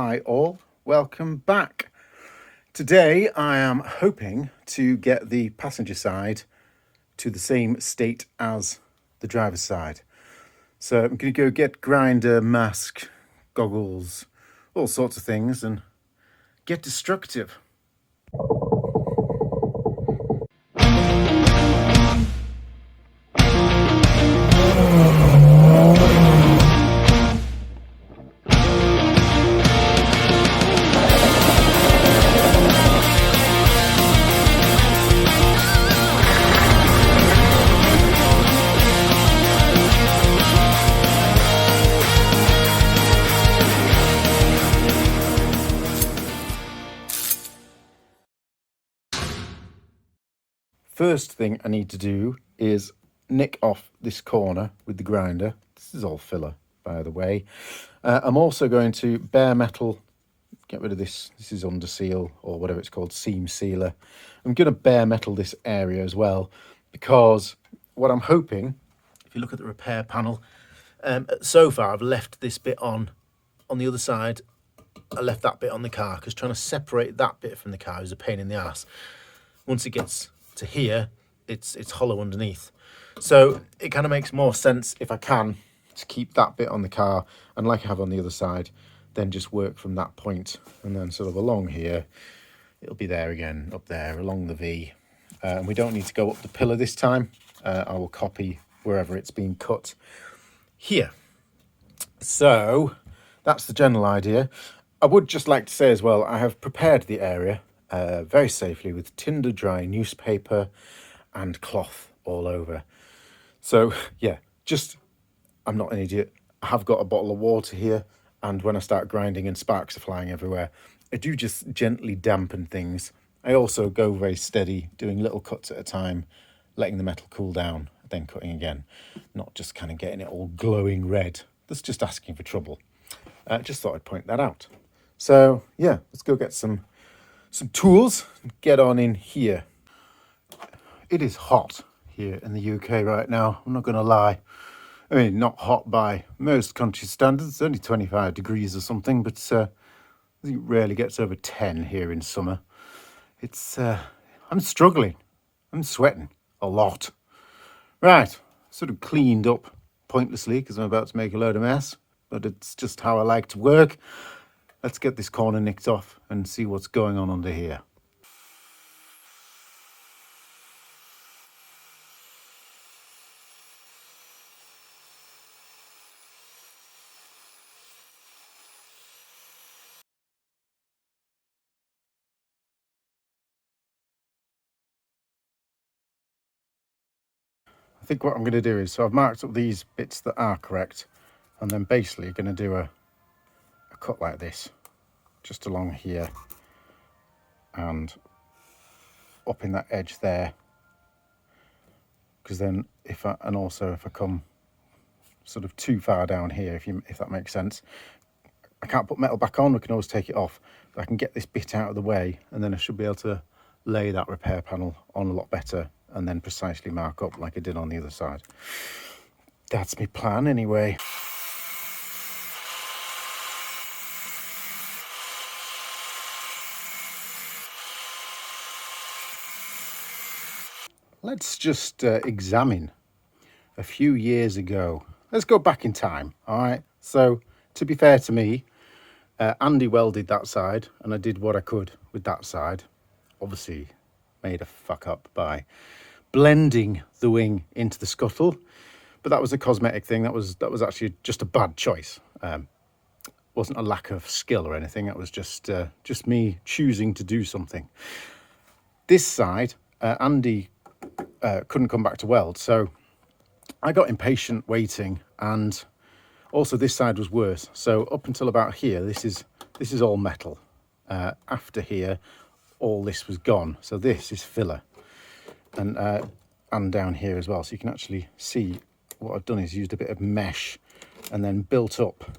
Hi all, welcome back. Today I am hoping to get the passenger side to the same state as the driver's side. So I'm going to go get grinder, mask, goggles, all sorts of things and get destructive. First thing I need to do is nick off this corner with the grinder. This is all filler, by the way. I'm also going to bare metal, get rid of this. This is underseal or whatever it's called, seam sealer. I'm going to bare metal this area as well because what I'm hoping, if you look at the repair panel, so far I've left this bit on the other side. I left that bit on the car because trying to separate that bit from the car is a pain in the ass. Once it gets to here, it's hollow underneath, so it kind of makes more sense if I can to keep that bit on the car, and like I have on the other side, then just work from that point and then sort of along here it'll be there again, up there along the V, and we don't need to go up the pillar this time. I will copy wherever it's been cut here. So that's the general idea. I would just like to say as well, I have prepared the area very safely with tinder dry newspaper and cloth all over. So yeah, I'm not an idiot. I have got a bottle of water here, and when I start grinding and sparks are flying everywhere, I do just gently dampen things. I also go very steady, doing little cuts at a time, letting the metal cool down, then cutting again, not just kind of getting it all glowing red. That's just asking for trouble. Just thought I'd point that out. So yeah, let's go get some tools and get on in here. It is hot here in the UK right now, I'm not going to lie. I mean, not hot by most country standards, it's only 25 degrees or something, but I think it rarely gets over 10 here in summer. It's, I'm struggling. I'm sweating a lot. Right, sort of cleaned up pointlessly because I'm about to make a load of mess, but it's just how I like to work. Let's get this corner nicked off and see what's going on under here. I think what I'm going to do is, so I've marked up these bits that are correct, and then basically going to do a cut like this, just along here and up in that edge there, because then if I come sort of too far down here, if that makes sense, I can't put metal back on. We can always take it off, but I can get this bit out of the way, and then I should be able to lay that repair panel on a lot better and then precisely mark up like I did on the other side. That's my plan anyway. Let's just examine a few years ago. Let's go back in time, all right? So, to be fair to me, Andy welded that side, and I did what I could with that side. Obviously, made a fuck up by blending the wing into the scuttle, but that was a cosmetic thing. That was actually just a bad choice. Wasn't a lack of skill or anything. It was just me choosing to do something. This side, Andy couldn't come back to weld, so I got impatient waiting, and also this side was worse. So up until about here, this is all metal. After here, all this was gone. So this is filler, and down here as well. So you can actually see what I've done is used a bit of mesh and then built up.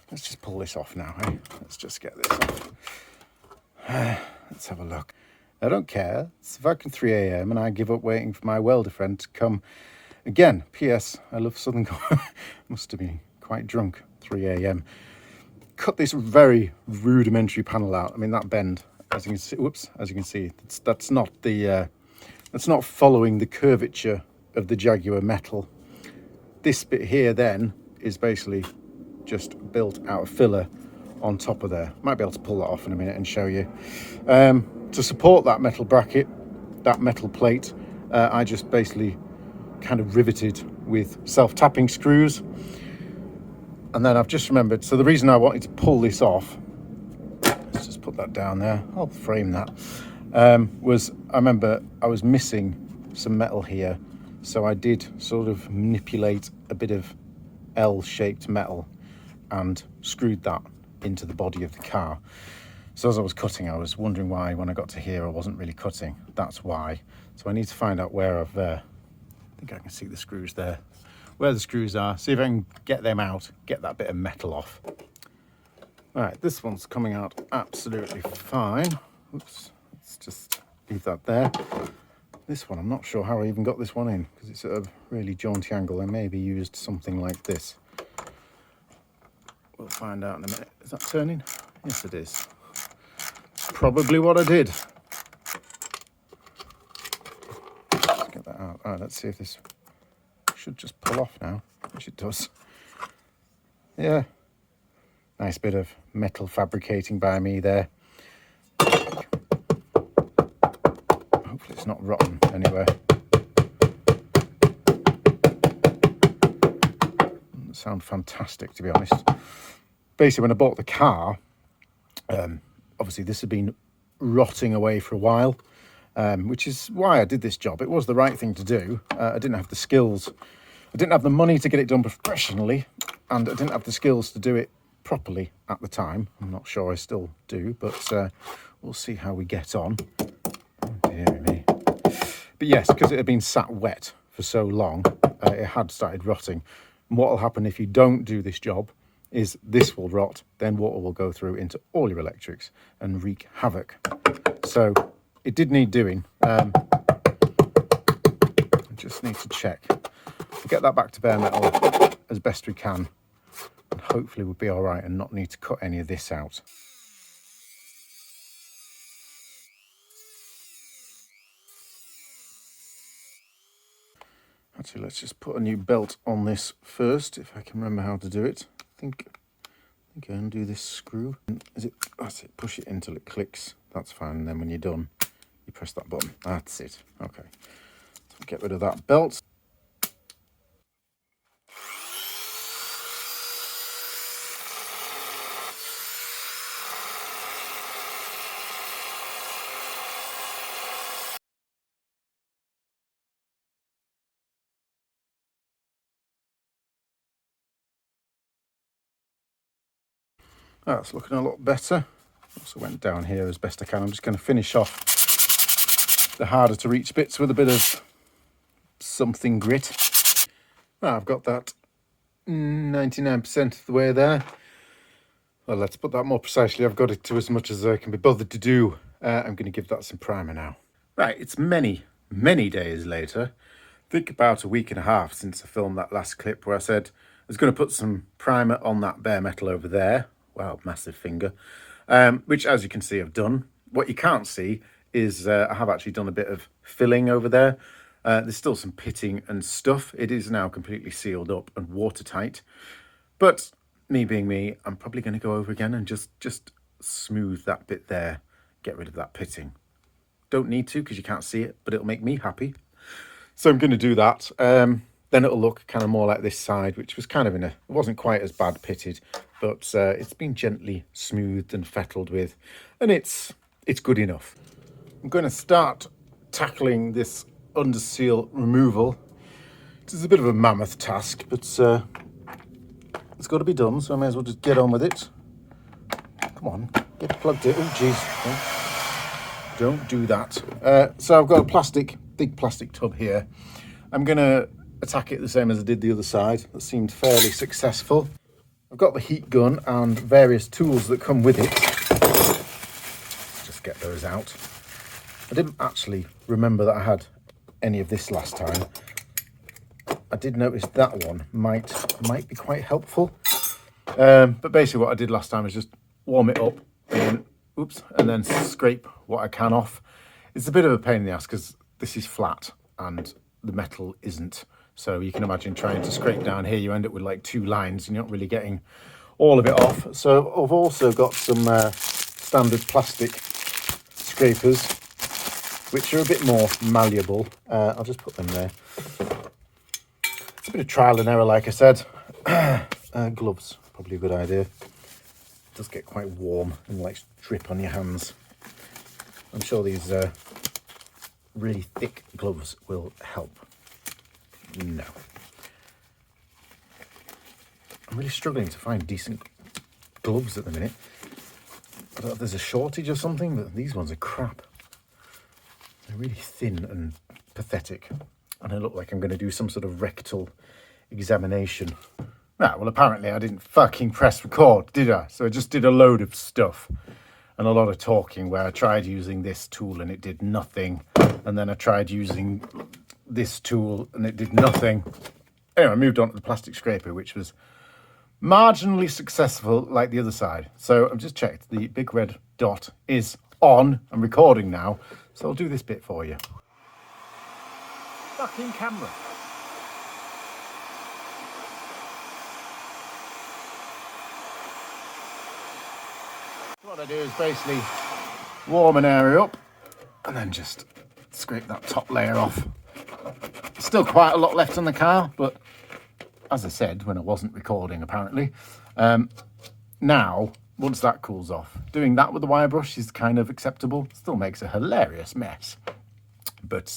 Let's just pull this off now, eh? Let's just get this off. Let's have a look. I don't care. It's fucking 3 a.m. and I give up waiting for my welder friend to come. Again, P.S. I love Southern Must have been quite drunk, 3 a.m. cut this very rudimentary panel out. I mean, that bend, as you can see, whoops, as you can see, that's not following the curvature of the Jaguar metal. This bit here then is basically just built out of filler on top of there. Might be able to pull that off in a minute and show you. To support that metal bracket, that metal plate, I just basically kind of riveted with self-tapping screws. And then I've just remembered, so the reason I wanted to pull this off, let's just put that down there, I'll frame that, was I remember I was missing some metal here. So I did sort of manipulate a bit of L-shaped metal and screwed that into the body of the car. So as I was cutting, I was wondering why when I got to here I wasn't really cutting. That's why. So I need to find out where I've, I think I can see the screws there, where the screws are, see if I can get them out, get that bit of metal off. Right, this one's coming out absolutely fine. Oops, let's just leave that there. This one, I'm not sure how I even got this one in, because it's at a really jaunty angle. I maybe used something like this. We'll find out in a minute. Is that turning? Yes, it is. Probably what I did. Let's get that out. All right, let's see if this should just pull off now, which it does. Yeah. Nice bit of metal fabricating by me there. Hopefully it's not rotten anywhere. Doesn't sound fantastic, to be honest. Basically, when I bought the car, obviously this had been rotting away for a while, which is why I did this job. It was the right thing to do. I didn't have the skills. I didn't have the money to get it done professionally, and I didn't have the skills to do it properly at the time. I'm not sure I still do, but we'll see how we get on. Oh, dear me. But yes, because it had been sat wet for so long, it had started rotting. And what will happen if you don't do this job is this will rot, then water will go through into all your electrics and wreak havoc. So it did need doing. I just need to check. We'll get that back to bare metal as best we can, and hopefully we'll be all right and not need to cut any of this out. Actually, let's just put a new belt on this first, if I can remember how to do it. I think I undo this screw. Is it? That's it. Push it until it clicks. That's fine. And then when you're done, you press that button. That's it. Okay. So get rid of that belt. That's looking a lot better. Also went down here as best I can. I'm just going to finish off the harder to reach bits with a bit of something grit. Well, I've got that 99% of the way there. Well, let's put that more precisely. I've got it to as much as I can be bothered to do. I'm going to give that some primer now. Right, it's many, many days later. I think about a week and a half since I filmed that last clip where I said I was going to put some primer on that bare metal over there. Wow, massive finger. Which, as you can see, I've done. What you can't see is I have actually done a bit of filling over there. There's still some pitting and stuff. It is now completely sealed up and watertight. But me being me, I'm probably going to go over again and just smooth that bit there, get rid of that pitting. Don't need to because you can't see it, but it'll make me happy. So I'm going to do that. Then it'll look kind of more like this side, which was kind of it wasn't quite as bad pitted, but it's been gently smoothed and fettled with, and it's good enough. I'm going to start tackling this underseal removal. It is a bit of a mammoth task, but it's got to be done, so I may as well just get on with it. Come on, get plugged in. Oh, jeez. Don't do that. So I've got a big plastic tub here. I'm going to attack it the same as I did the other side. That seemed fairly successful. I've got the heat gun and various tools that come with it. Just get those out. I didn't actually remember that I had any of this last time. I did notice that one might be quite helpful. But basically what I did last time is just warm it up and then scrape what I can off. It's a bit of a pain in the ass because this is flat and the metal isn't. So you can imagine trying to scrape down here, you end up with like 2 lines and you're not really getting all of it off. So I've also got some standard plastic scrapers, which are a bit more malleable. I'll just put them there. It's a bit of trial and error, like I said. Gloves, probably a good idea. It does get quite warm and like drip on your hands. I'm sure these really thick gloves will help. No. I'm really struggling to find decent gloves at the minute. I don't know if there's a shortage or something, but these ones are crap. They're really thin and pathetic. And I look like I'm going to do some sort of rectal examination. Ah, well, apparently I didn't fucking press record, did I? So I just did a load of stuff and a lot of talking where I tried using this tool and it did nothing. And then I tried using this tool and it did nothing. Anyway, I moved on to the plastic scraper, which was marginally successful like the other side. So I've just checked the big red dot is on. I'm recording now, so I'll do this bit for you. Fucking camera. What I do is basically warm an area up and then just scrape that top layer off. Still quite a lot left on the car, but as I said when I wasn't recording apparently, now once that cools off, doing that with the wire brush is kind of acceptable. Still makes a hilarious mess, but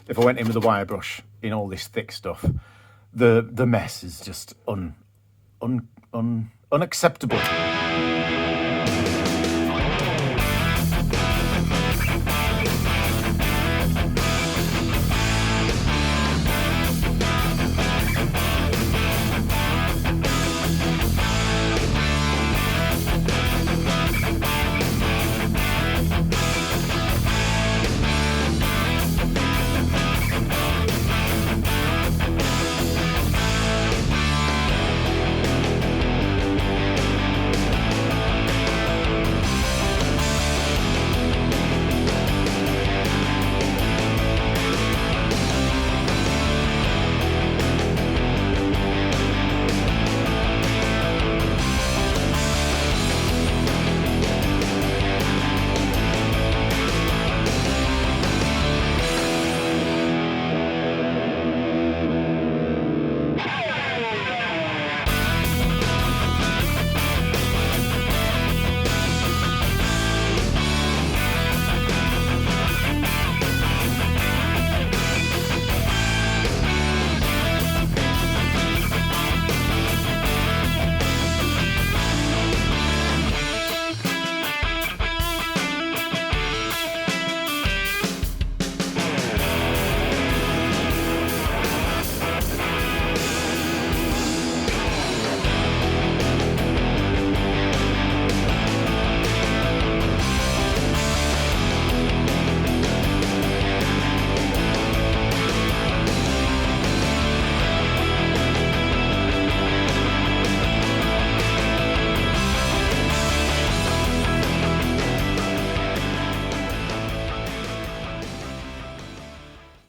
if I went in with the wire brush in all this thick stuff, the mess is just unacceptable.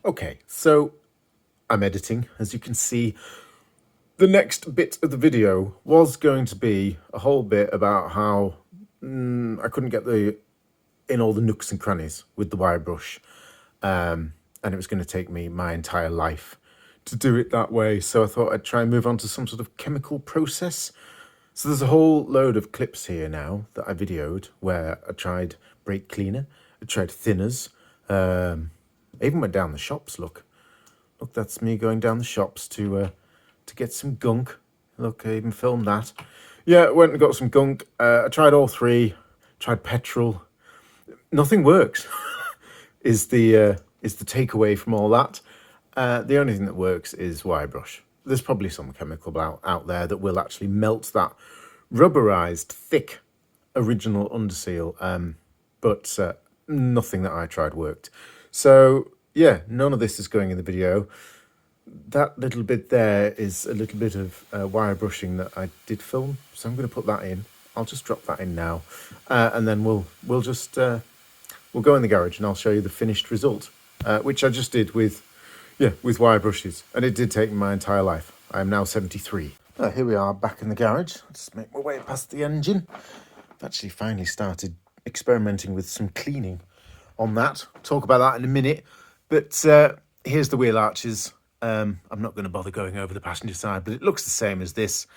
Okay, so I'm editing. As you can see, the next bit of the video was going to be a whole bit about how I couldn't get in all the nooks and crannies with the wire brush. And it was going to take me my entire life to do it that way. So I thought I'd try and move on to some sort of chemical process. So there's a whole load of clips here now that I videoed where I tried brake cleaner, I tried thinners, I even went down the shops, look, that's me going down the shops to get some gunk. Look, I even filmed that. Yeah, went and got some gunk. I tried all 3, tried petrol. Nothing works, is the takeaway from all that. The only thing that works is wire brush. There's probably some chemical out there that will actually melt that rubberized, thick, original underseal, but nothing that I tried worked. So yeah, none of this is going in the video. that little bit there is a little bit of wire brushing that I did film, so I'm going to put that in. I'll just drop that in now, and then we'll just we'll go in the garage and I'll show you the finished result, which I just did with wire brushes, and it did take me my entire life. I am now 73. Here we are back in the garage. I'll just make my way past the engine. I've actually finally started experimenting with some cleaning on that. Talk about that in a minute. But here's the wheel arches. I'm not going to bother going over the passenger side, but it looks the same as this.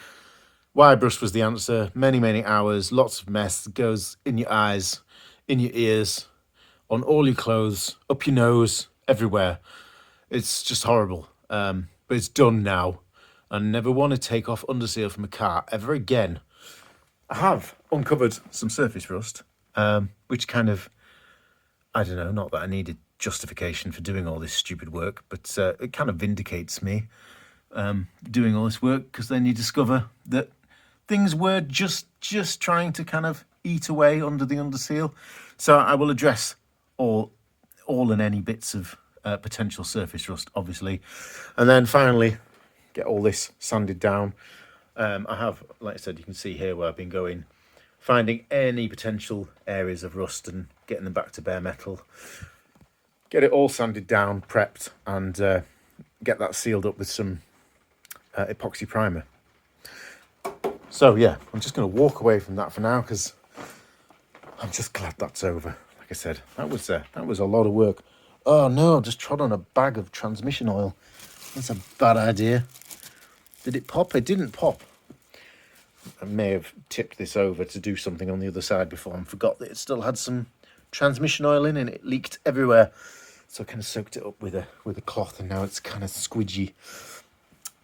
Wire brush was the answer. Many, many hours, lots of mess. It goes in your eyes, in your ears, on all your clothes, up your nose, everywhere. It's just horrible. But it's done now. I never want to take off underseal from a car ever again. I have uncovered some surface rust, which kind of, I don't know, not that I needed justification for doing all this stupid work, but it kind of vindicates me doing all this work, because then you discover that things were just trying to kind of eat away under the underseal. So I will address all and any bits of potential surface rust, obviously, and then finally get all this sanded down. I have, like I said, you can see here where I've been going, finding any potential areas of rust and getting them back to bare metal. Get it all sanded down, prepped, and get that sealed up with some epoxy primer. So yeah, I'm just going to walk away from that for now, because I'm just glad that's over. Like I said, that was a lot of work. Oh no, I just trod on a bag of transmission oil. That's a bad idea. Did it pop? It didn't pop. I may have tipped this over to do something on the other side before and forgot that it still had some transmission oil in, and it leaked everywhere. So I kind of soaked it up with a cloth, and now it's kind of squidgy.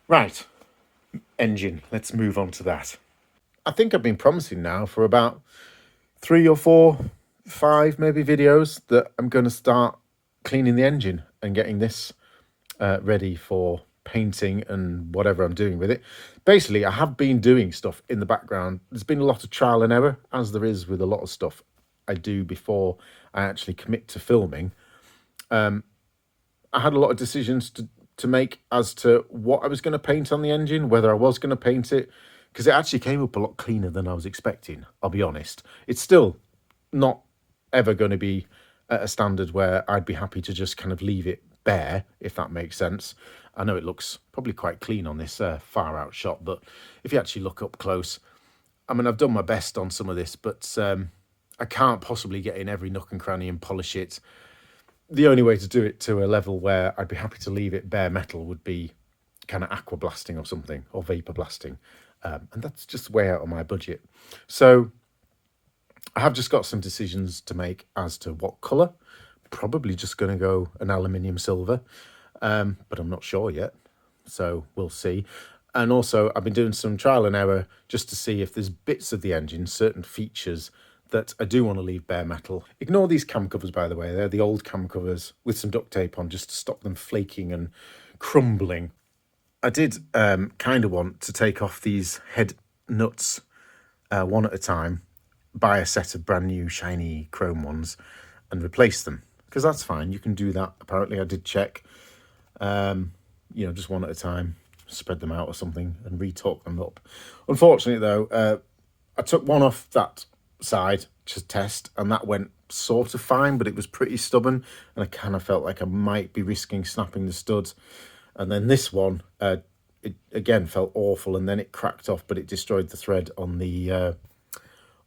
Right, engine. Let's move on to that. I think I've been promising now for about 3 or 4, 5 maybe videos that I'm going to start cleaning the engine and getting this ready for painting and whatever I'm doing with it. Basically, I have been doing stuff in the background. There's been a lot of trial and error, as there is with a lot of stuff I do before I actually commit to filming. I had a lot of decisions to make as to what I was going to paint on the engine, whether I was going to paint it, because it actually came up a lot cleaner than I was expecting, I'll be honest. It's still not ever going to be at a standard where I'd be happy to just kind of leave it bare, if that makes sense. I know it looks probably quite clean on this far out shot, but if you actually look up close, I mean, I've done my best on some of this, but I can't possibly get in every nook and cranny and polish it. The only way to do it to a level where I'd be happy to leave it bare metal would be kind of aqua blasting or something, or vapor blasting. And that's just way out of my budget. So I have just got some decisions to make as to what colour. Probably just going to go an aluminium silver, but I'm not sure yet. So we'll see. And also I've been doing some trial and error just to see if there's bits of the engine, certain features that I do want to leave bare metal. Ignore these cam covers, by the way. They're the old cam covers with some duct tape on just to stop them flaking and crumbling. I did kind of want to take off these head nuts one at a time, buy a set of brand new shiny chrome ones and replace them, because that's fine. You can do that. Apparently I did check, just one at a time, spread them out or something and re-torque them up. Unfortunately though, I took one off that side to test, and that went sort of fine, but it was pretty stubborn, and I kind of felt like I might be risking snapping the studs. And then this one, it again felt awful, and then it cracked off, but it destroyed the thread on the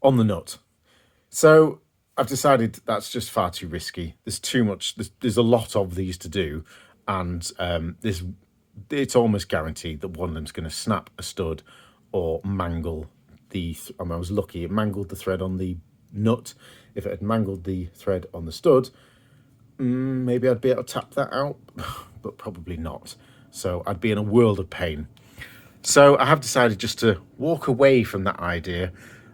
nut. So I've decided that's just far too risky. There's too much. There's a lot of these to do, and it's almost guaranteed that one of them's going to snap a stud or mangle the. I was lucky; it mangled the thread on the nut. If it had mangled the thread on the stud, maybe I'd be able to tap that out, but probably not. So I'd be in a world of pain. So I have decided just to walk away from that idea,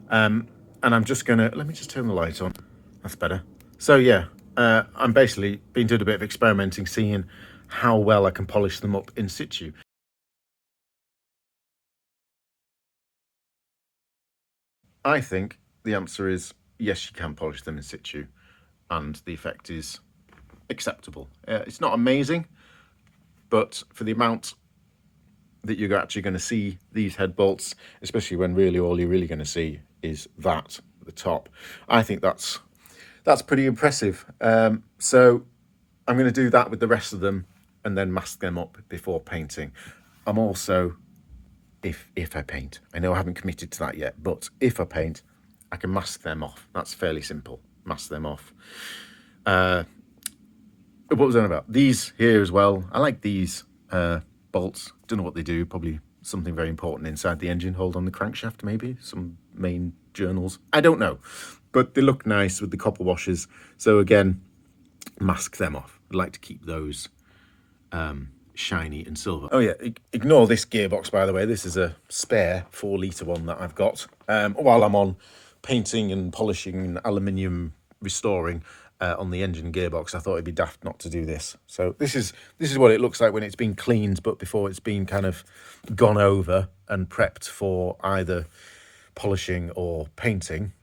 and I'm just gonna, let me just turn the light on. That's better. So yeah, I'm basically been doing a bit of experimenting, seeing how well I can polish them up in situ. I think the answer is yes, you can polish them in situ, and the effect is acceptable. It's not amazing, but for the amount that you're actually going to see these head bolts, especially when really all you're really going to see is that at the top, I think that's pretty impressive. So I'm going to do that with the rest of them and then mask them up before painting. I'm also, if I paint, I know I haven't committed to that yet, but if I paint, I can mask them off. That's fairly simple. Mask them off. What was I on about? These here as well. I like these bolts. Don't know what they do. Probably something very important inside the engine. Hold on the crankshaft, maybe. Some main journals. I don't know. But they look nice with the copper washers. So again, mask them off. I'd like to keep those shiny and silver. Oh yeah, ignore this gearbox, by the way. This is a spare 4-litre one that I've got. While I'm on painting and polishing and aluminium restoring on the engine gearbox, I thought it'd be daft not to do this. So this is what it looks like when it's been cleaned, but before it's been kind of gone over and prepped for either polishing or painting.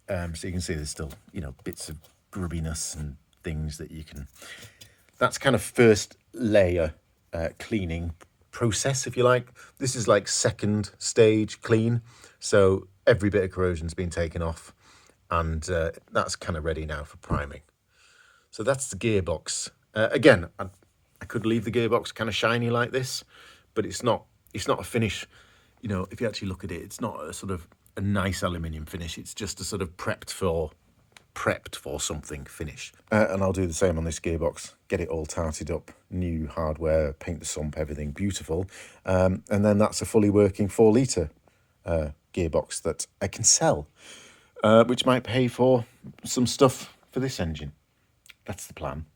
So you can see there's still, you know, bits of grubbiness and things that you can... That's kind of first layer cleaning process, if you like. This is like second stage clean. So every bit of corrosion's been taken off, and that's kind of ready now for priming. So that's the gearbox. Again, I could leave the gearbox kind of shiny like this, but it's not a finish. You know, if you actually look at it, it's not a sort of a nice aluminium finish. It's just a sort of prepped for something finish. And I'll do the same on this gearbox. Get it all tarted up, new hardware, paint the sump, everything beautiful. And then that's a fully working 4-litre gearbox that I can sell, which might pay for some stuff for this engine. That's the plan.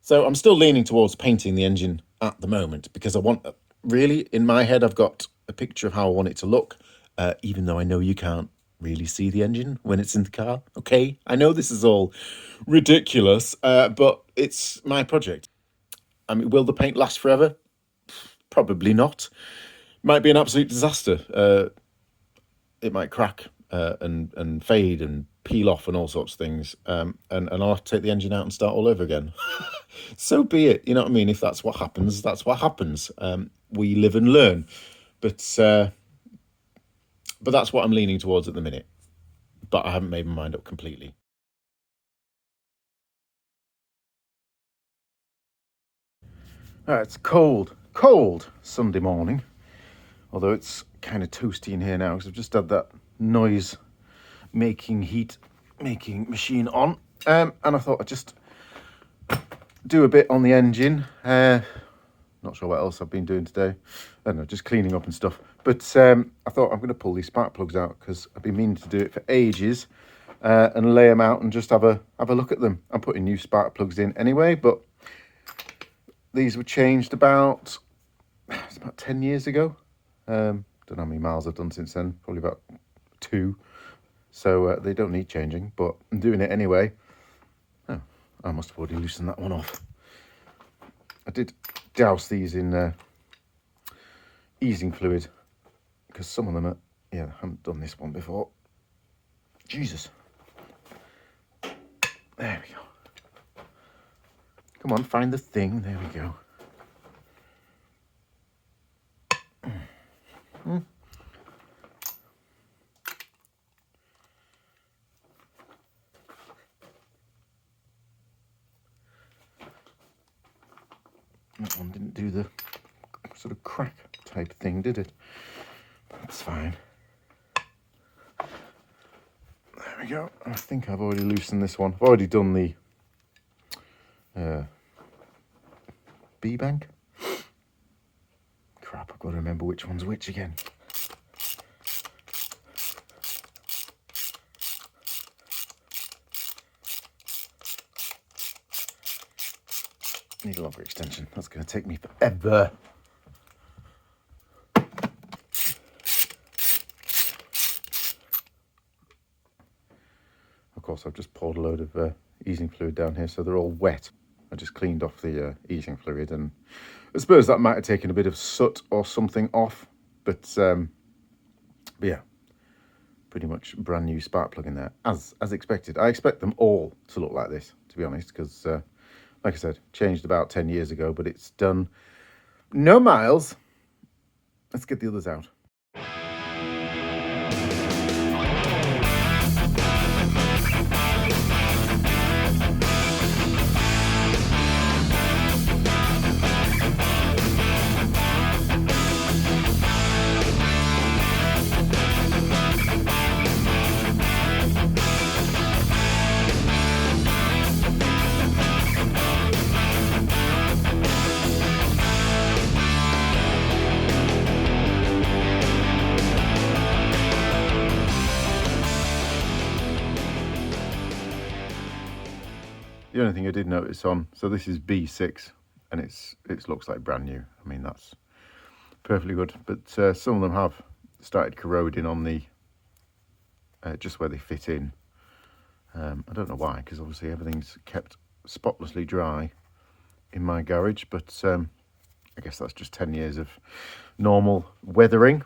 So I'm still leaning towards painting the engine at the moment because I want, really, in my head, I've got a picture of how I want it to look, even though I know you can't really see the engine when it's in the car. Okay, I know this is all ridiculous, but it's my project. I mean, will the paint last forever? Probably not. Might be an absolute disaster. It might crack and fade and peel off and all sorts of things, and I'll have to take the engine out and start all over again. So be it. You know what I mean? If that's what happens, that's what happens. We live and learn. But that's what I'm leaning towards at the minute. But I haven't made my mind up completely. It's cold Sunday morning. Although it's kind of toasty in here now because I've just had that noise heat making machine on. And I thought I'd just do a bit on the engine. Not sure what else I've been doing today. I don't know, just cleaning up and stuff. But I thought I'm going to pull these spark plugs out because I've been meaning to do it for ages, and lay them out and just have a look at them. I'm putting new spark plugs in anyway, but these were changed about 10 years ago. Don't know how many miles I've done since then. Probably about 2. So they don't need changing, but I'm doing it anyway. Oh, I must have already loosened that one off. I did douse these in easing fluid because some of them are, yeah, I haven't done this one before. Jesus. There we go. Come on, find the thing. There we go. That one didn't do the sort of crack type thing, did it? That's fine. There we go. I think I've already loosened this one. I've already done the B-bank. Crap, I've got to remember which one's which again. Need a longer extension. That's going to take me forever. Of course, I've just poured a load of easing fluid down here, so they're all wet. I just cleaned off the easing fluid, and I suppose that might have taken a bit of soot or something off, but yeah, pretty much brand new spark plug in there, as expected. I expect them all to look like this, to be honest, because Like I said, changed about 10 years ago, but it's done no miles. Let's get the others out. The only thing I did notice on, so this is B6 and it looks like brand new. I mean, that's perfectly good, but some of them have started corroding on the just where they fit in. I don't know why, because obviously everything's kept spotlessly dry in my garage, but I guess that's just 10 years of normal weathering.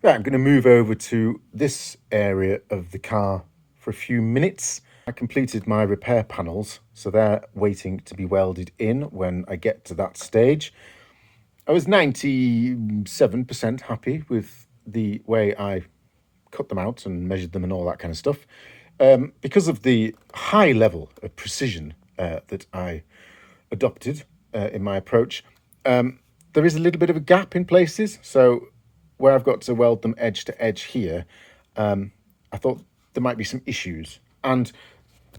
Right, I'm going to move over to this area of the car for a few minutes. I completed my repair panels, so they're waiting to be welded in when I get to that stage. I was 97% happy with the way I cut them out and measured them and all that kind of stuff. Because of the high level of precision that I adopted in my approach, there is a little bit of a gap in places. So where I've got to weld them edge to edge here, I thought there might be some issues. And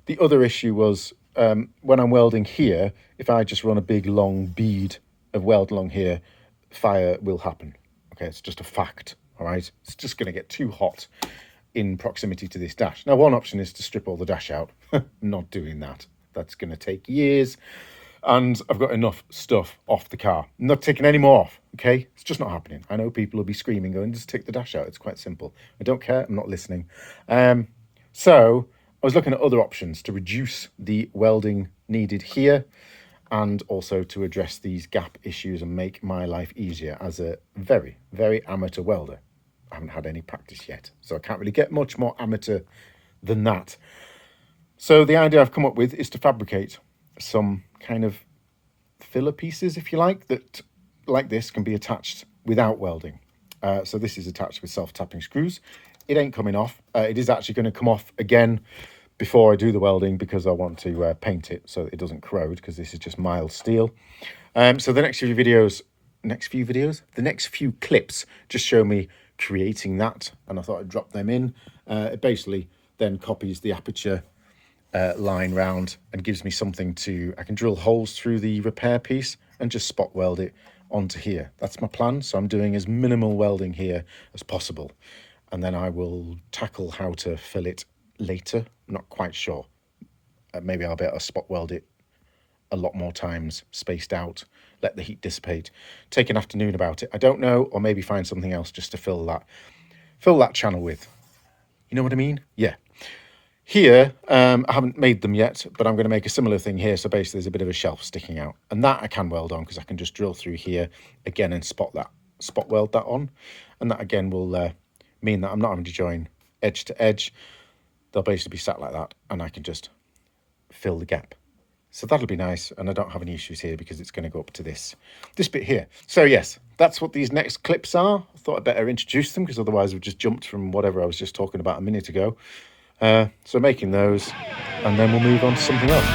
the other issue was when I'm welding here, if I just run a big long bead of weld along here, fire will happen. Okay, it's just a fact, all right? It's just going to get too hot in proximity to this dash. Now, one option is to strip all the dash out. Not doing that. That's going to take years. And I've got enough stuff off the car. I'm not taking any more off, okay? It's just not happening. I know people will be screaming, going, just take the dash out. It's quite simple. I don't care. I'm not listening. So I was looking at other options to reduce the welding needed here and also to address these gap issues and make my life easier as a very, very amateur welder. I haven't had any practice yet, so I can't really get much more amateur than that. So the idea I've come up with is to fabricate some kind of filler pieces, if you like, that like this can be attached without welding. So this is attached with self-tapping screws. It ain't coming off. It is actually going to come off again before I do the welding because I want to paint it so it doesn't corrode, because this is just mild steel. So the next few clips just show me creating that, and I thought I'd drop them in. It basically then copies the aperture line round and gives me something I can drill holes through the repair piece and just spot weld it onto here. That's my plan. So I'm doing as minimal welding here as possible, and then I will tackle how to fill it later. I'm not quite sure. Maybe I'll be able to spot weld it a lot more times, spaced out, let the heat dissipate, take an afternoon about it. I don't know, or maybe find something else just to fill that channel with. You know what I mean? Yeah. Here, I haven't made them yet, but I'm going to make a similar thing here. So basically there's a bit of a shelf sticking out, and that I can weld on because I can just drill through here again and spot weld that on. And that again will mean that I'm not having to join edge to edge. They'll basically be sat like that, and I can just fill the gap. So that'll be nice, and I don't have any issues here because it's going to go up to this bit here. So yes, that's what these next clips are. I thought I'd better introduce them because otherwise we've just jumped from whatever I was just talking about a minute ago. So making those, and then we'll move on to something else.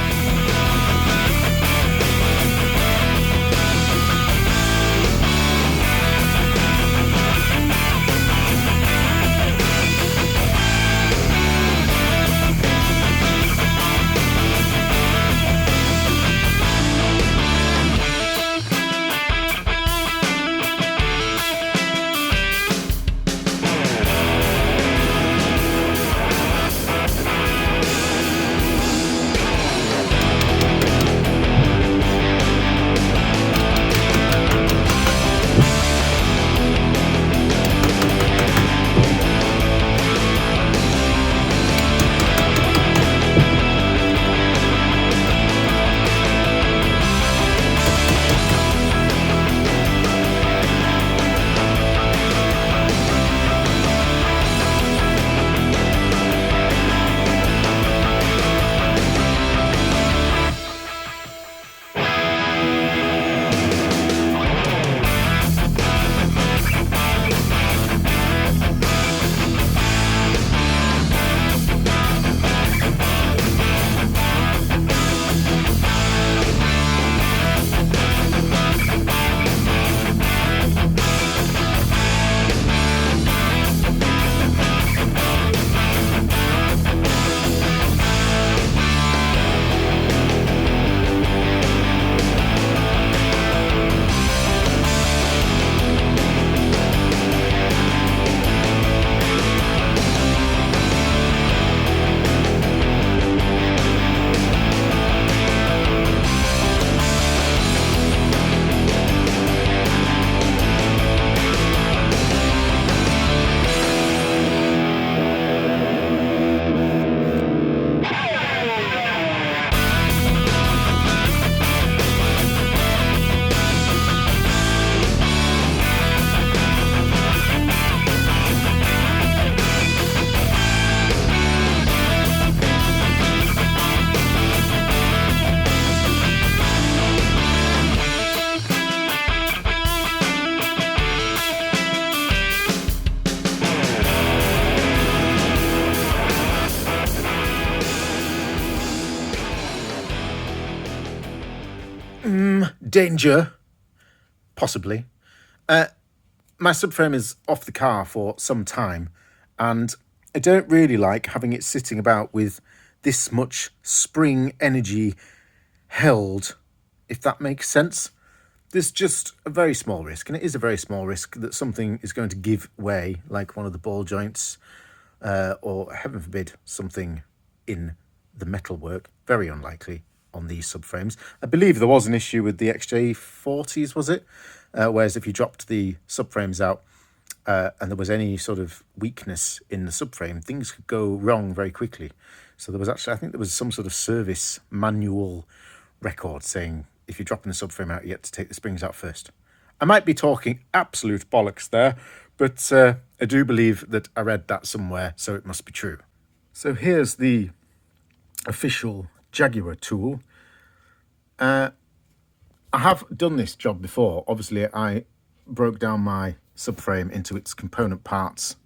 danger? Possibly. My subframe is off the car for some time, and I don't really like having it sitting about with this much spring energy held, if that makes sense. There's just a very small risk, and it is a very small risk, that something is going to give way, like one of the ball joints, or heaven forbid, something in the metalwork. Very unlikely on these subframes. I believe there was an issue with the XJ40s, was it? Whereas if you dropped the subframes out and there was any sort of weakness in the subframe, things could go wrong very quickly. So there was actually, I think there was some sort of service manual record saying if you're dropping the subframe out, you have to take the springs out first. I might be talking absolute bollocks there, but I do believe that I read that somewhere, so it must be true. So here's the official Jaguar tool. I have done this job before. Obviously, I broke down my subframe into its component parts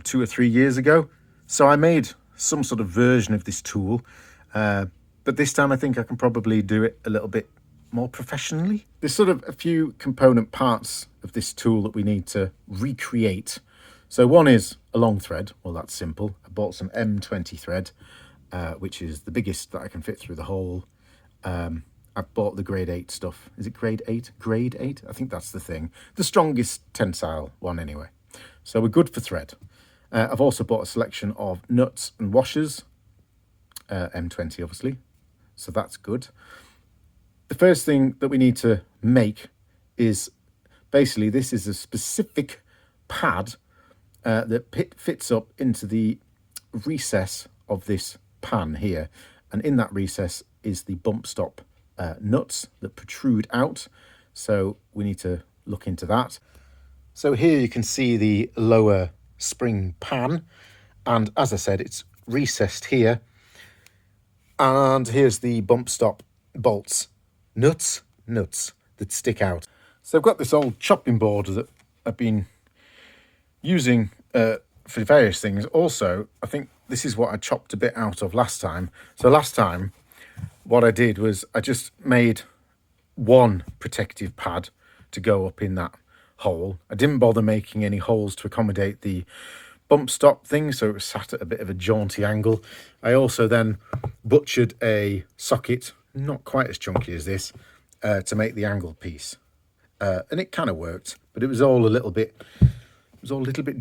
2 or 3 years ago. So I made some sort of version of this tool, but this time I think I can probably do it a little bit more professionally. There's sort of a few component parts of this tool that we need to recreate. So one is a long thread. Well, that's simple. I bought some M20 thread, which is the biggest that I can fit through the hole. I've bought the grade 8 stuff. Is it grade 8? Grade 8? I think that's the thing. The strongest tensile one anyway. So we're good for thread. I've also bought a selection of nuts and washers. M20 obviously. So that's good. The first thing that we need to make is basically this is a specific pad that fits up into the recess of this pan here. And in that recess is the bump stop nuts that protrude out. So we need to look into that. So here you can see the lower spring pan. And as I said, it's recessed here. And here's the bump stop bolts. Nuts that stick out. So I've got this old chopping board that I've been using for various things. Also, I think this is what I chopped a bit out of last time. So last time, what I did was I just made one protective pad to go up in that hole. I didn't bother making any holes to accommodate the bump stop thing, so it was sat at a bit of a jaunty angle. I also then butchered a socket, not quite as chunky as this, to make the angle piece. And it kind of worked, but it was all a little bit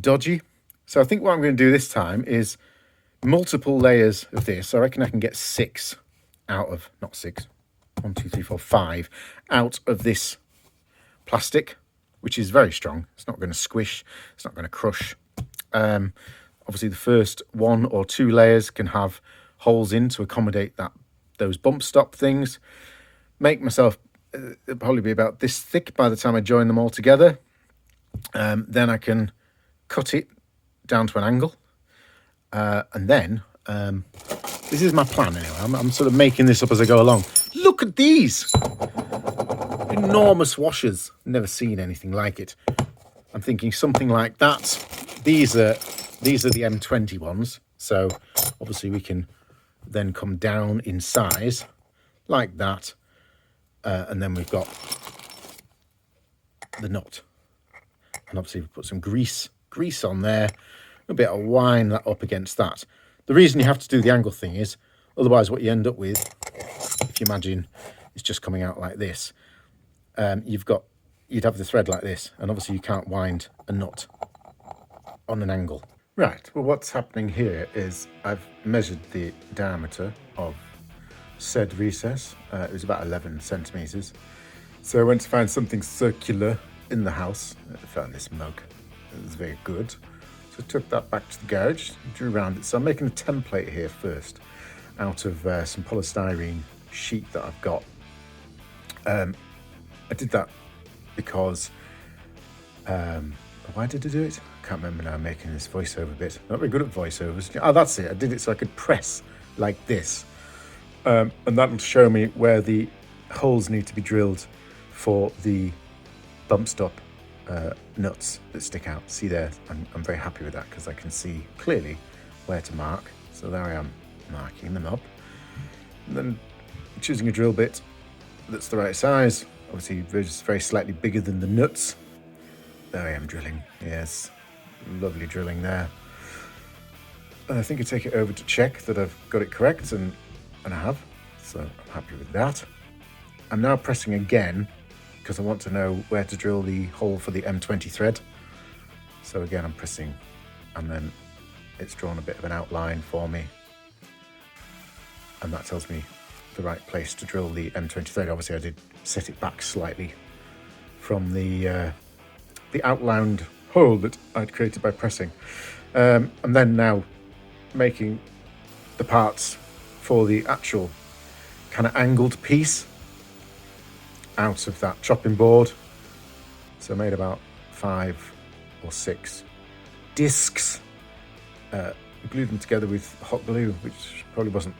dodgy. So I think what I'm going to do this time is multiple layers of this. I reckon I can get 6 out of, not 6, 1, 2, 3, 4, 5 out of this plastic, which is very strong. It's not going to squish, it's not going to crush. Obviously the first 1 or 2 layers can have holes in to accommodate those bump stop things. Make myself it'll probably be about this thick by the time I join them all together. Then I can cut it down to an angle, and then this is my plan anyway. I'm sort of making this up as I go along. Look at these enormous washers. Never seen anything like it. I'm thinking something like that. These are the M20 ones, so obviously we can then come down in size like that, and then we've got the nut, and obviously we've put some grease on there, a bit of wine that up against that. The reason you have to do the angle thing is otherwise what you end up with, if you imagine it's just coming out like this, you'd have the thread like this, and obviously you can't wind a nut on an angle. Right, well what's happening here is I've measured the diameter of said recess. It was about 11 centimetres. So I went to find something circular in the house. I found this mug. It was very good. So I took that back to the garage, drew around it. So I'm making a template here first out of some polystyrene sheet that I've got. I did that because why did I do it? I can't remember now. I'm making this voiceover bit. Not very good at voiceovers. Oh, that's it. I did it so I could press like this. And that'll show me where the holes need to be drilled for the bump stop nuts that stick out. See there? I'm very happy with that because I can see clearly where to mark. So there I am marking them up. And then choosing a drill bit that's the right size, Obviously, just very slightly bigger than the nuts. There I am drilling. Yes, lovely drilling there. And I think I take it over to check that I've got it correct, and I have. So I'm happy with that. I'm now pressing again because I want to know where to drill the hole for the M20 thread. So again, I'm pressing, and then it's drawn a bit of an outline for me. And that tells me the right place to drill the M20 thread. Obviously, I did set it back slightly from the outlined hole that I'd created by pressing. And then now making the parts for the actual kind of angled piece out of that chopping board. So I made about 5 or 6 discs, glued them together with hot glue, which probably wasn't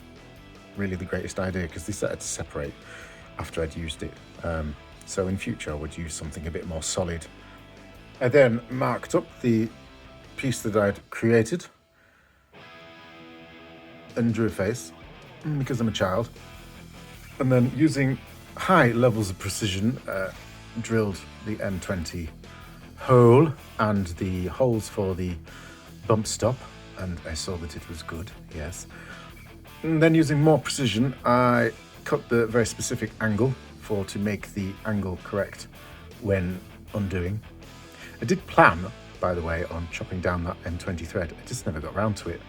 really the greatest idea because they started to separate after I'd used it. So in future I would use something a bit more solid. I then marked up the piece that I'd created and drew a face because I'm a child, and then using high levels of precision drilled the M20 hole and the holes for the bump stop, and I saw that it was good, yes. And then using more precision I cut the very specific angle to make the angle correct when undoing. I did plan, by the way, on chopping down that M20 thread. I just never got around to it.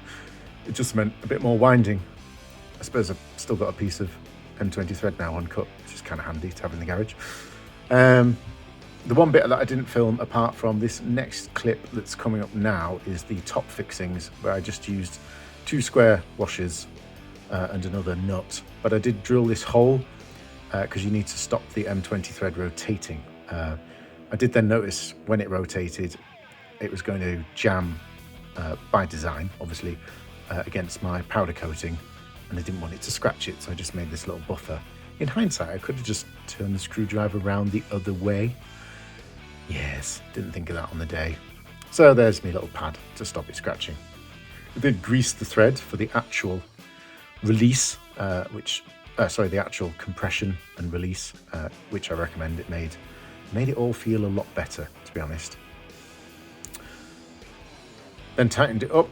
It just meant a bit more winding. I suppose I've still got a piece of M20 thread now uncut, which is kind of handy to have in the garage. The one bit that I didn't film apart from this next clip that's coming up now is the top fixings, where I just used 2 square washers and another nut. But I did drill this hole because you need to stop the M20 thread rotating. I did then notice when it rotated, it was going to jam by design, obviously, against my powder coating, and I didn't want it to scratch it, so I just made this little buffer. In hindsight, I could have just turned the screwdriver around the other way. Yes, didn't think of that on the day. So there's my little pad to stop it scratching. I did grease the thread for the actual release, the actual compression and release, which I recommend. It made it all feel a lot better, to be honest. Then tightened it up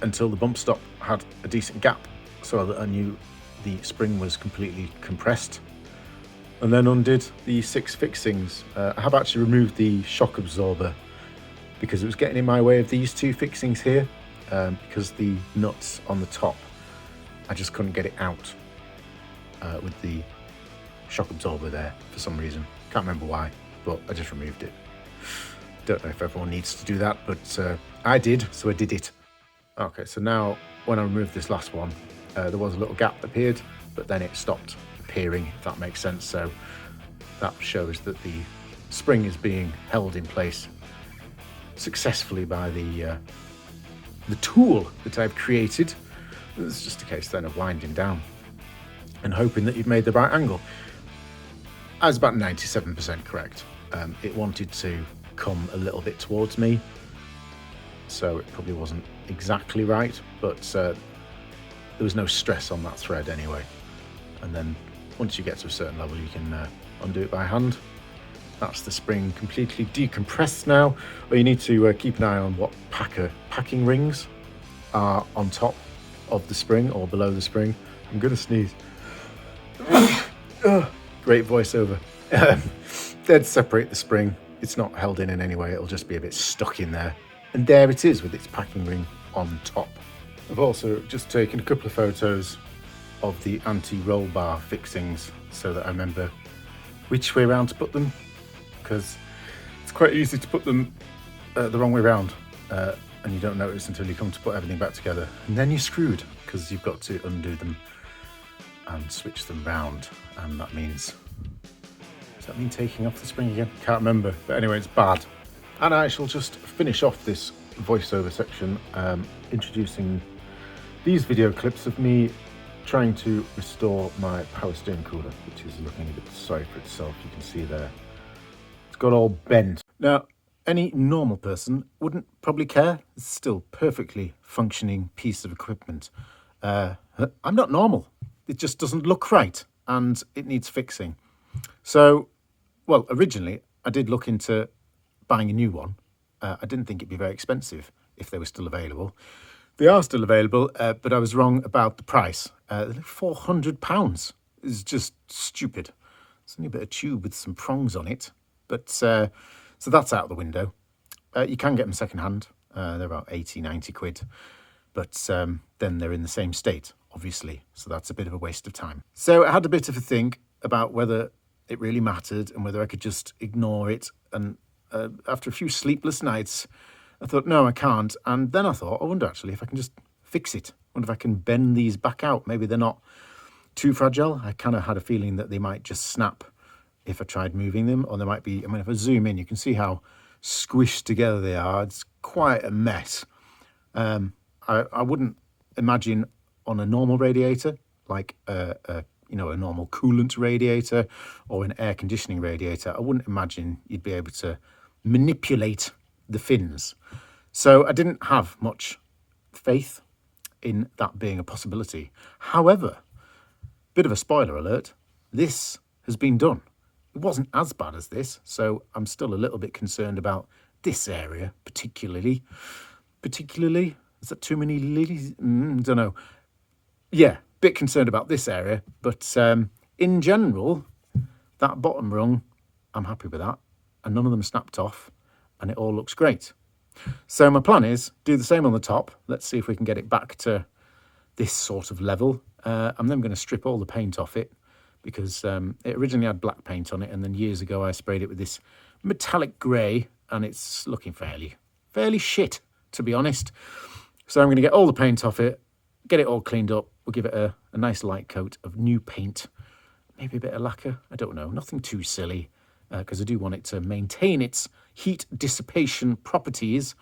until the bump stop had a decent gap so that I knew the spring was completely compressed. And then undid the 6 fixings. I have actually removed the shock absorber because it was getting in my way of these 2 fixings here, because the nuts on the top, I just couldn't get it out with the shock absorber there for some reason. Can't remember why, but I just removed it. Don't know if everyone needs to do that, but I did, so I did it. Okay, so now when I removed this last one, there was a little gap that appeared, but then it stopped appearing, if that makes sense. So that shows that the spring is being held in place successfully by the tool that I've created. It's just a case then of winding down and hoping that you've made the right angle. I was about 97% correct. It wanted to come a little bit towards me, so it probably wasn't exactly right, but there was no stress on that thread anyway. And then once you get to a certain level, you can undo it by hand. That's the spring completely decompressed now. But you need to keep an eye on what packing rings are on top of the spring or below the spring. I'm gonna sneeze. Great voiceover. They'd separate the spring. It's not held in any way, it'll just be a bit stuck in there. And there it is with its packing ring on top. I've also just taken a couple of photos of the anti-roll bar fixings so that I remember which way around to put them, because it's quite easy to put them the wrong way around, and you don't notice until you come to put everything back together, and then you're screwed because you've got to undo them and switch them round. And that means, does that mean taking off the spring again? Can't remember, but anyway, it's bad. And I shall just finish off this voiceover section introducing these video clips of me trying to restore my power steering cooler, which is looking a bit sorry for itself. You can see there, it's got all bent. Now, any normal person wouldn't probably care. It's still perfectly functioning piece of equipment. I'm not normal. It just doesn't look right and it needs fixing. So well, originally I did look into buying a new one. I didn't think it'd be very expensive if they were still available. They are still available, but I was wrong about the price. £400 is just stupid. It's only a bit of tube with some prongs on it. But so that's out the window. You can get them secondhand. They're about 80, 90 quid. But then they're in the same state, obviously. So that's a bit of a waste of time. So I had a bit of a think about whether it really mattered and whether I could just ignore it. And after a few sleepless nights, I thought, no, I can't. And then I thought, I wonder actually if I can just fix it. I wonder if I can bend these back out. Maybe they're not too fragile. I kind of had a feeling that they might just snap if I tried moving them, or there might be, I mean, if I zoom in, you can see how squished together they are. It's quite a mess. I wouldn't imagine on a normal radiator, like a normal coolant radiator or an air conditioning radiator, I wouldn't imagine you'd be able to manipulate the fins. So I didn't have much faith in that being a possibility. However, bit of a spoiler alert, this has been done. It wasn't as bad as this, so I'm still a little bit concerned about this area, particularly. Is that too many lilies? Don't know. Yeah, bit concerned about this area, but in general, that bottom rung, I'm happy with that. And none of them snapped off, and it all looks great. So my plan is do the same on the top. Let's see if we can get it back to this sort of level. I'm then going to strip all the paint off it, because it originally had black paint on it, and then years ago I sprayed it with this metallic grey, and it's looking fairly shit, to be honest. So I'm going to get all the paint off it, get it all cleaned up. We'll give it a nice light coat of new paint, maybe a bit of lacquer, I don't know, nothing too silly, because I do want it to maintain its heat dissipation properties,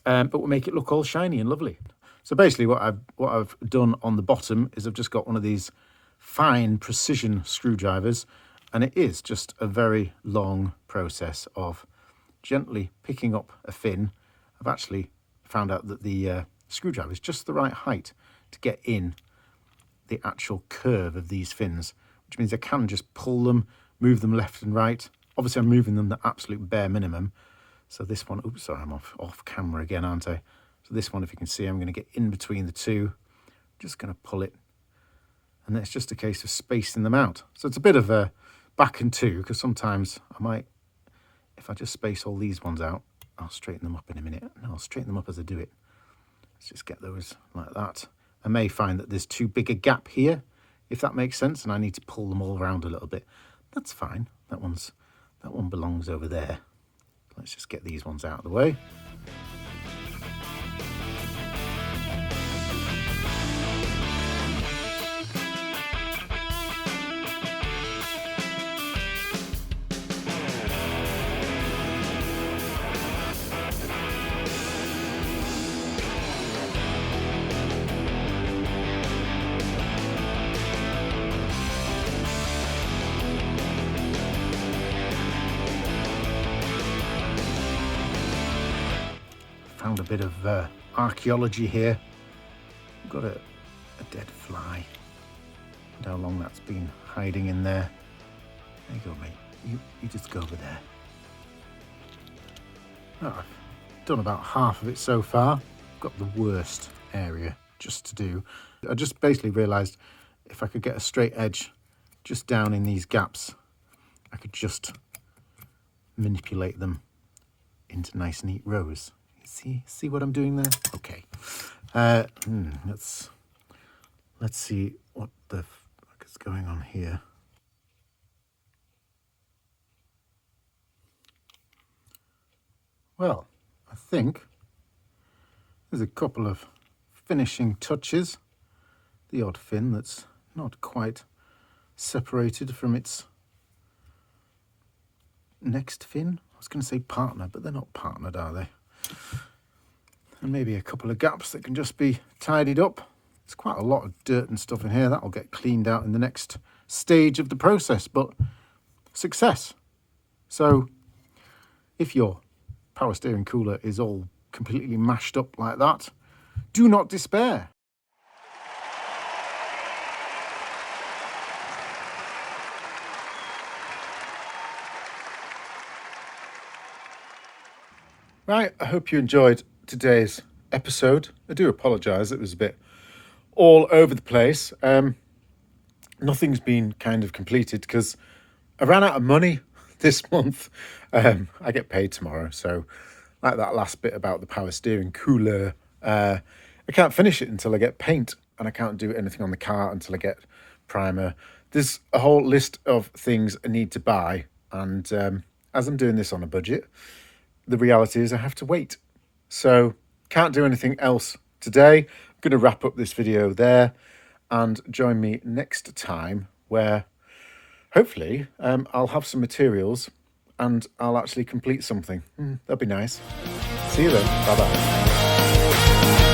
but we'll make it look all shiny and lovely. So basically what I've done on the bottom is I've just got one of these fine precision screwdrivers, and it is just a very long process of gently picking up a fin. I've actually found out that the screwdriver is just the right height to get in the actual curve of these fins, which means I can just pull them, move them left and right. Obviously I'm moving them the absolute bare minimum. So this one, oops, sorry, I'm off camera again, aren't I? So this one, if you can see, I'm going to get in between the two, just going to pull it. And then it's just a case of spacing them out. So it's a bit of a back and two, because sometimes I might, if I just space all these ones out, I'll straighten them up in a minute. And I'll straighten them up as I do it. Let's just get those like that. I may find that there's too big a gap here, if that makes sense, and I need to pull them all around a little bit. That's fine. That one belongs over there. Let's just get these ones out of the way. Found a bit of archaeology here. We've got a dead fly. And how long that's been hiding in there. There you go, mate. You just go over there. Oh, I've done about half of it so far. I've got the worst area just to do. I just basically realised if I could get a straight edge just down in these gaps, I could just manipulate them into nice neat rows. See what I'm doing there? Okay. Let's see what the fuck is going on here. Well, I think there's a couple of finishing touches. The odd fin that's not quite separated from its next fin. I was going to say partner, but they're not partnered, are they? And maybe a couple of gaps that can just be tidied up. There's quite a lot of dirt and stuff in here. That'll get cleaned out in the next stage of the process, but success. So if your power steering cooler is all completely mashed up like that, do not despair. Right, I hope you enjoyed today's episode. I do apologise, it was a bit all over the place. Nothing's been kind of completed because I ran out of money this month. I get paid tomorrow, so like that last bit about the power steering cooler, I can't finish it until I get paint, and I can't do anything on the car until I get primer. There's a whole list of things I need to buy, and as I'm doing this on a budget, the reality is I have to wait. So can't do anything else today. I'm going to wrap up this video there, and join me next time where hopefully I'll have some materials and I'll actually complete something. That'd be nice. See you then. Bye bye.